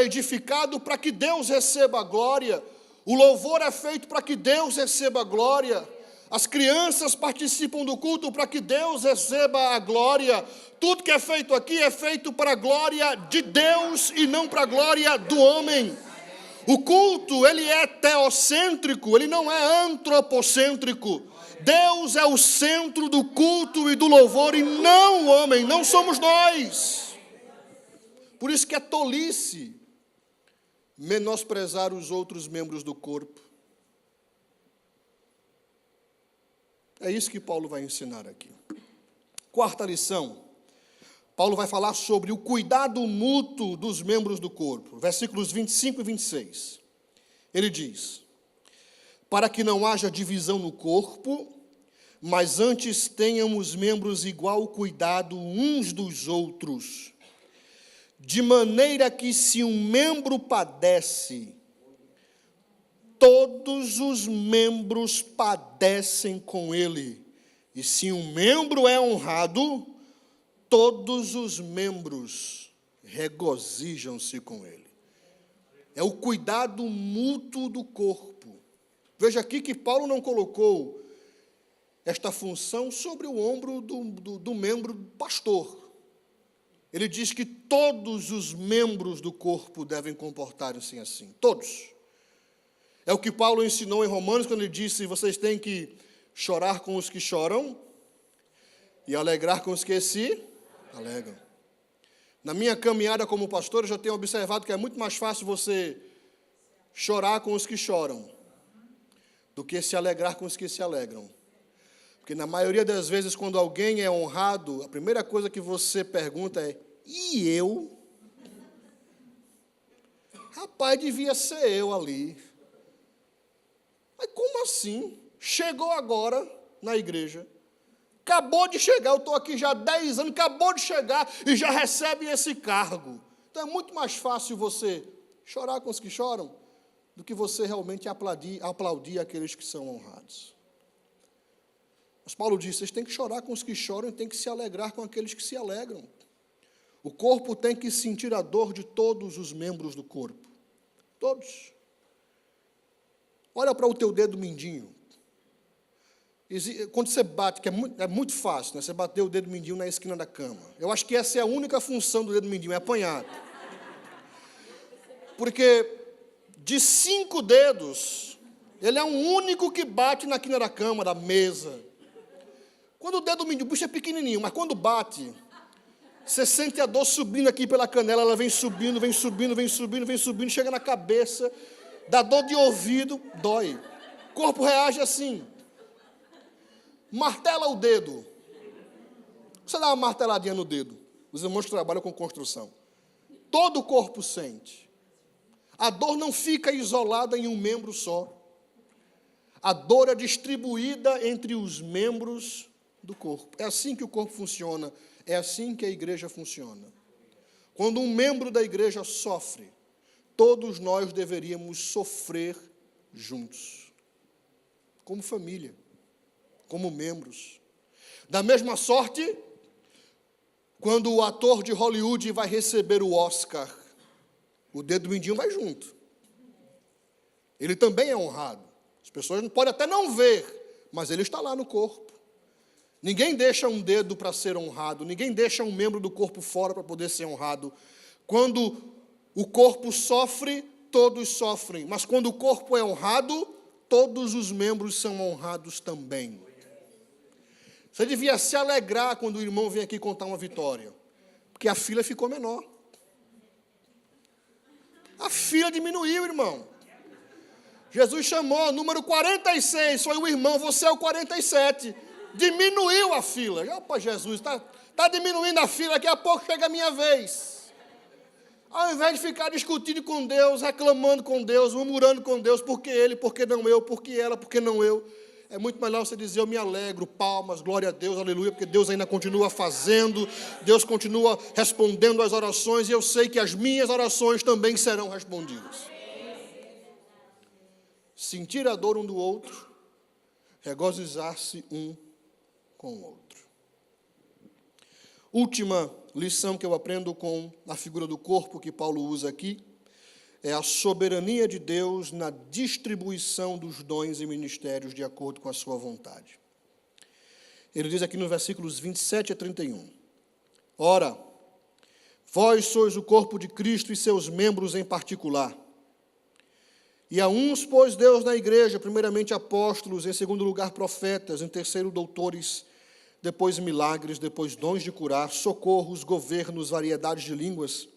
A: edificado, para que Deus receba a glória. O louvor é feito para que Deus receba a glória. As crianças participam do culto para que Deus receba a glória. Tudo que é feito aqui é feito para a glória de Deus e não para a glória do homem. O culto, ele é teocêntrico, ele não é antropocêntrico. Deus é o centro do culto e do louvor e não o homem, não somos nós. Por isso que é tolice menosprezar os outros membros do corpo. É isso que Paulo vai ensinar aqui. Quarta lição. Paulo vai falar sobre o cuidado mútuo dos membros do corpo. Versículos 25 e 26. Ele diz: para que não haja divisão no corpo, mas antes tenhamos membros igual cuidado uns dos outros. De maneira que se um membro padece, todos os membros padecem com ele. E se um membro é honrado, todos os membros regozijam-se com ele. É o cuidado mútuo do corpo. Veja aqui que Paulo não colocou esta função sobre o ombro do membro pastor. Ele diz que todos os membros do corpo devem comportar-se assim. Todos. É o que Paulo ensinou em Romanos, quando ele disse: vocês têm que chorar com os que choram e alegrar com os que se alegram. Na minha caminhada como pastor, eu já tenho observado que é muito mais fácil você chorar com os que choram do que se alegrar com os que se alegram. Porque na maioria das vezes, quando alguém é honrado, a primeira coisa que você pergunta é: e eu? Rapaz, devia ser eu ali. Mas como assim? Chegou agora na igreja, acabou de chegar, eu estou aqui já há 10 anos, acabou de chegar e já recebe esse cargo. Então é muito mais fácil você chorar com os que choram do que você realmente aplaudir aqueles que são honrados. Mas Paulo diz: vocês têm que chorar com os que choram e têm que se alegrar com aqueles que se alegram. O corpo tem que sentir a dor de todos os membros do corpo. Todos. Olha para o teu dedo mindinho. Quando você bate, que é muito fácil, né? Você bater o dedo mindinho na esquina da cama. Eu acho que essa é a única função do dedo mindinho, é apanhar. Porque de 5 dedos, ele é o único que bate na quina da cama, da mesa. Quando o dedo mindinho, o bicho é pequenininho, mas quando bate, você sente a dor subindo aqui pela canela, ela vem subindo, vem subindo, vem subindo, vem subindo, chega na cabeça, dá dor de ouvido, dói. O corpo reage assim. Martela o dedo. Você dá uma marteladinha no dedo. Os irmãos que trabalham com construção. Todo o corpo sente. A dor não fica isolada em um membro só. A dor é distribuída entre os membros do corpo. É assim que o corpo funciona. É assim que a igreja funciona. Quando um membro da igreja sofre, todos nós deveríamos sofrer juntos. Como família. Como membros. Da mesma sorte, quando o ator de Hollywood vai receber o Oscar, o dedo mindinho vai junto. Ele também é honrado. As pessoas podem até não ver, mas ele está lá no corpo. Ninguém deixa um dedo para ser honrado, ninguém deixa um membro do corpo fora para poder ser honrado. Quando o corpo sofre, todos sofrem, mas quando o corpo é honrado, todos os membros são honrados também. Você devia se alegrar quando o irmão vem aqui contar uma vitória, porque a fila ficou menor. A fila diminuiu, irmão. Jesus chamou, número 46, foi o irmão, você é o 47. Diminuiu a fila. Opa, Jesus, está diminuindo a fila, daqui a pouco chega a minha vez. Ao invés de ficar discutindo com Deus, reclamando com Deus, murmurando com Deus, por que ele, por que não eu, por que ela, por que não eu, é muito melhor você dizer, eu me alegro, palmas, glória a Deus, aleluia, porque Deus ainda continua fazendo, Deus continua respondendo às orações, e eu sei que as minhas orações também serão respondidas. Sentir a dor um do outro, regozijar-se um com o outro. Última lição que eu aprendo com a figura do corpo que Paulo usa aqui, é a soberania de Deus na distribuição dos dons e ministérios de acordo com a sua vontade. Ele diz aqui nos versículos 27 a 31. Ora, vós sois o corpo de Cristo e seus membros em particular. E a uns pôs Deus na igreja, primeiramente apóstolos, em segundo lugar profetas, em terceiro doutores, depois milagres, depois dons de curar, socorros, governos, variedades de línguas.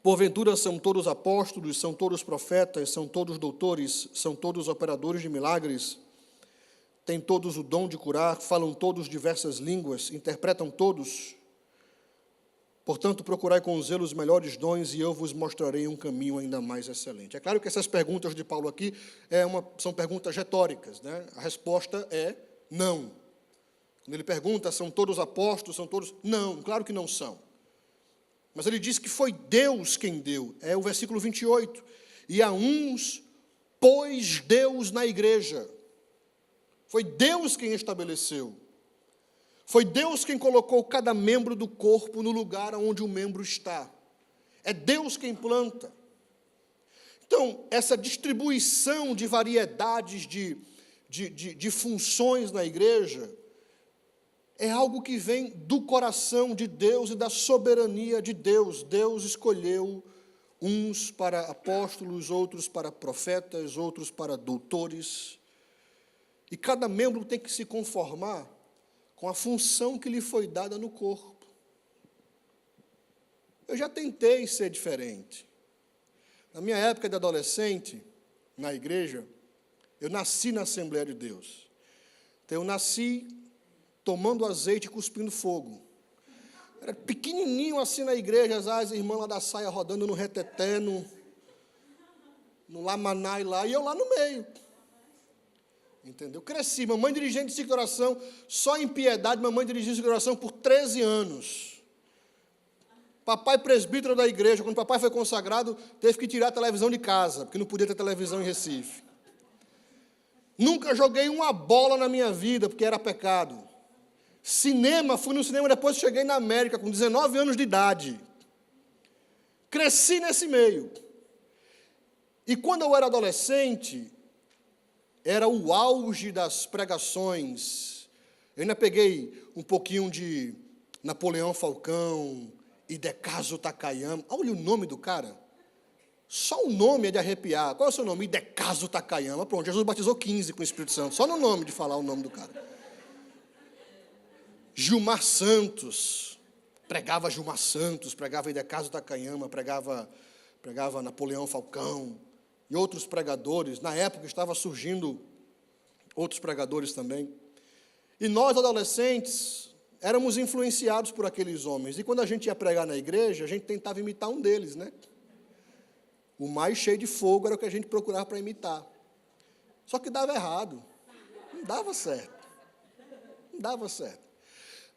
A: Porventura são todos apóstolos, são todos profetas, são todos doutores, são todos operadores de milagres, têm todos o dom de curar, falam todos diversas línguas, interpretam todos. Portanto, procurai com zelo os melhores dons e eu vos mostrarei um caminho ainda mais excelente. É claro que essas perguntas de Paulo aqui são perguntas retóricas, né? A resposta é não. Quando ele pergunta, são todos apóstolos, são todos... Não, claro que não são. Mas ele diz que foi Deus quem deu. É o versículo 28. E a uns pôs Deus na igreja. Foi Deus quem estabeleceu. Foi Deus quem colocou cada membro do corpo no lugar onde o membro está. É Deus quem planta. Então, essa distribuição de variedades de funções na igreja é algo que vem do coração de Deus e da soberania de Deus. Deus escolheu uns para apóstolos, outros para profetas, outros para doutores. E cada membro tem que se conformar com a função que lhe foi dada no corpo. Eu já tentei ser diferente. Na minha época de adolescente, na igreja, eu nasci na Assembleia de Deus. Então, eu nasci tomando azeite e cuspindo fogo. Era pequenininho assim na igreja, as irmãs lá da saia rodando no reteté, no lamanai lá, e eu lá no meio. Entendeu? Cresci, mamãe dirigente de ciclo de oração, só em piedade, mamãe dirigiu ciclo de oração por 13 anos. Papai presbítero da igreja, quando papai foi consagrado, teve que tirar a televisão de casa, porque não podia ter televisão em Recife. Nunca joguei uma bola na minha vida, porque era pecado. Cinema, fui no cinema, depois cheguei na América, com 19 anos de idade. Cresci nesse meio. E quando eu era adolescente, era o auge das pregações. Eu ainda peguei um pouquinho de Napoleão Falcão, Idecaso Takayama. Olha o nome do cara. Só o nome é de arrepiar. Qual é o seu nome? Idecaso Takayama. Pronto, Jesus batizou 15 com o Espírito Santo. Só no nome de falar o nome do cara. Gilmar Santos. Pregava Gilmar Santos, pregava Idecaso Takayama, pregava Napoleão Falcão. E outros pregadores, na época estava surgindo outros pregadores também. E nós, adolescentes, éramos influenciados por aqueles homens. E quando a gente ia pregar na igreja, a gente tentava imitar um deles, né? O mais cheio de fogo era o que a gente procurava para imitar. Só que dava errado. Não dava certo. Não dava certo.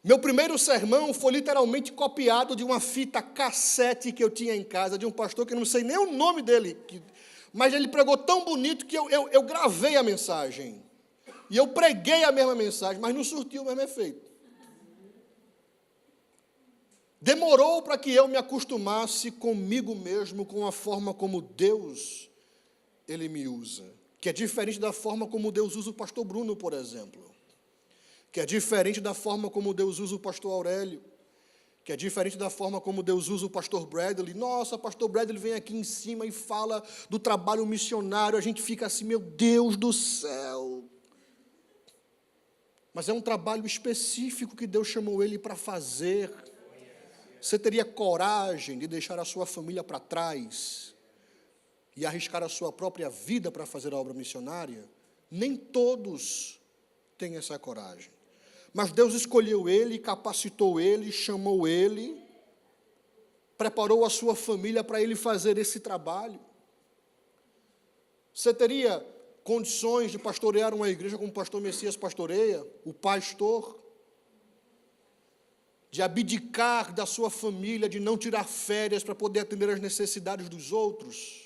A: Meu primeiro sermão foi literalmente copiado de uma fita cassete que eu tinha em casa, de um pastor que eu não sei nem o nome dele, mas ele pregou tão bonito que eu gravei a mensagem. E eu preguei a mesma mensagem, mas não surtiu o mesmo efeito. Demorou para que eu me acostumasse comigo mesmo, com a forma como Deus, Ele me usa. Que é diferente da forma como Deus usa o pastor Bruno, por exemplo. Que é diferente da forma como Deus usa o pastor Aurélio. Que é diferente da forma como Deus usa o pastor Bradley. Nossa, pastor Bradley vem aqui em cima e fala do trabalho missionário. A gente fica assim, meu Deus do céu. Mas é um trabalho específico que Deus chamou ele para fazer. Você teria coragem de deixar a sua família para trás e arriscar a sua própria vida para fazer a obra missionária? Nem todos têm essa coragem. Mas Deus escolheu ele, capacitou ele, chamou ele, preparou a sua família para ele fazer esse trabalho. Você teria condições de pastorear uma igreja como o pastor Messias pastoreia, o pastor? De abdicar da sua família, de não tirar férias para poder atender às necessidades dos outros?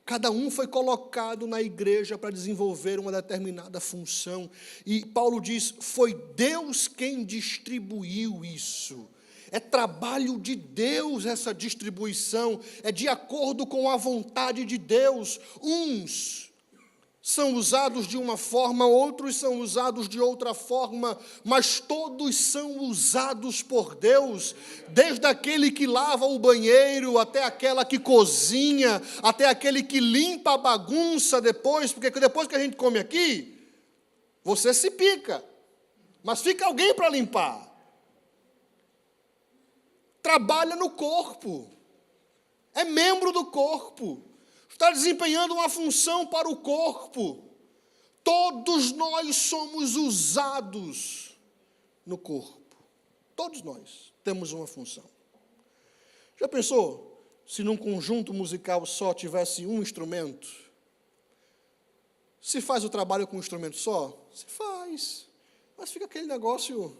A: Cada um foi colocado na igreja para desenvolver uma determinada função. E Paulo diz, foi Deus quem distribuiu isso. É trabalho de Deus essa distribuição, é de acordo com a vontade de Deus. Uns são usados de uma forma, outros são usados de outra forma, mas todos são usados por Deus, desde aquele que lava o banheiro, até aquela que cozinha, até aquele que limpa a bagunça depois, porque depois que a gente come aqui, você se pica, mas fica alguém para limpar. Trabalha no corpo, é membro do corpo, está desempenhando uma função para o corpo. Todos nós somos usados no corpo. Todos nós temos uma função. Já pensou se num conjunto musical só tivesse um instrumento? Se faz o trabalho com um instrumento só? Se faz. Mas fica aquele negócio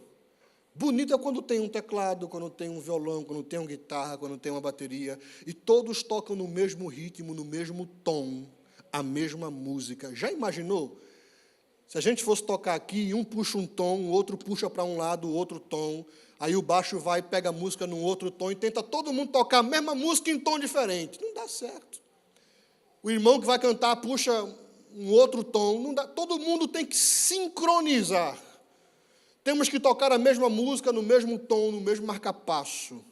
A: bonito é quando tem um teclado, quando tem um violão, quando tem uma guitarra, quando tem uma bateria, e todos tocam no mesmo ritmo, no mesmo tom, a mesma música. Já imaginou? Se a gente fosse tocar aqui, um puxa um tom, o outro puxa para um lado, o outro tom, aí o baixo vai, pega a música num outro tom e tenta todo mundo tocar a mesma música em tom diferente. Não dá certo. O irmão que vai cantar puxa um outro tom, não dá. Todo mundo tem que sincronizar. Temos que tocar a mesma música no mesmo tom, no mesmo marca-passo,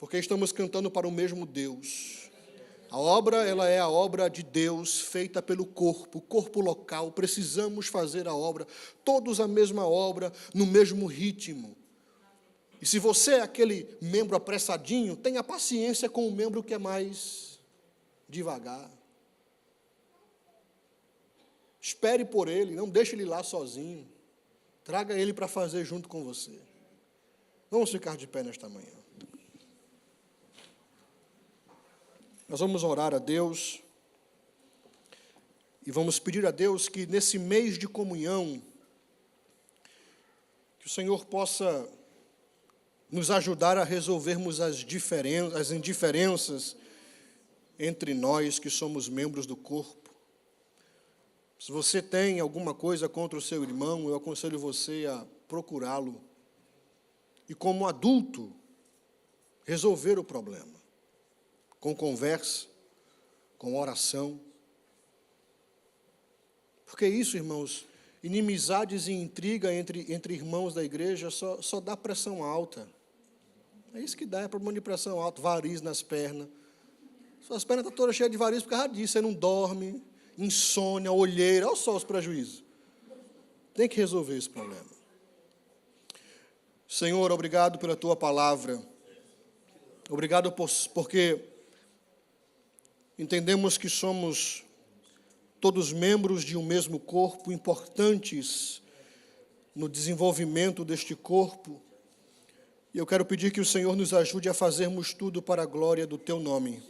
A: porque estamos cantando para o mesmo Deus. A obra, ela é a obra de Deus, feita pelo corpo local. Precisamos fazer a obra, todos a mesma obra, no mesmo ritmo. E se você é aquele membro apressadinho, tenha paciência com o membro que é mais devagar. Espere por ele, não deixe ele lá sozinho. Traga ele para fazer junto com você. Vamos ficar de pé nesta manhã. Nós vamos orar a Deus e vamos pedir a Deus que nesse mês de comunhão, que o Senhor possa nos ajudar a resolvermos as indiferenças entre nós que somos membros do corpo. Se você tem alguma coisa contra o seu irmão, eu aconselho você a procurá-lo e, como adulto, resolver o problema, com conversa, com oração. Porque isso, irmãos, inimizades e intriga entre irmãos da igreja só dá pressão alta. É isso que dá, é problema de pressão alta, variz nas pernas. Suas pernas estão todas cheias de variz por causa disso, você não dorme. Insônia, olheira, olha só os prejuízos. Tem que resolver esse problema. Senhor, obrigado pela Tua palavra. Obrigado porque entendemos que somos todos membros de um mesmo corpo, importantes no desenvolvimento deste corpo. E eu quero pedir que o Senhor nos ajude a fazermos tudo para a glória do Teu nome.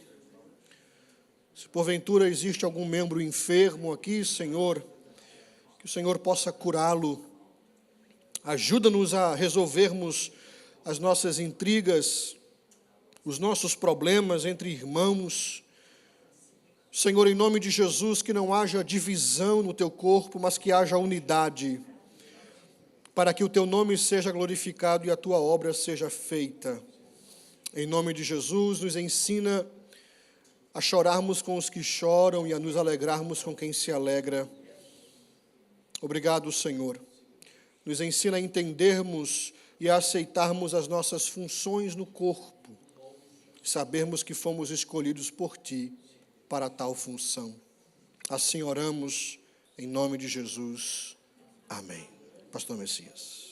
A: Se porventura existe algum membro enfermo aqui, Senhor, que o Senhor possa curá-lo. Ajuda-nos a resolvermos as nossas intrigas, os nossos problemas entre irmãos. Senhor, em nome de Jesus, que não haja divisão no Teu corpo, mas que haja unidade, para que o Teu nome seja glorificado e a Tua obra seja feita. Em nome de Jesus, nos ensina a chorarmos com os que choram e a nos alegrarmos com quem se alegra. Obrigado, Senhor. Nos ensina a entendermos e a aceitarmos as nossas funções no corpo, sabermos que fomos escolhidos por Ti para tal função. Assim oramos, em nome de Jesus. Amém. Pastor Messias.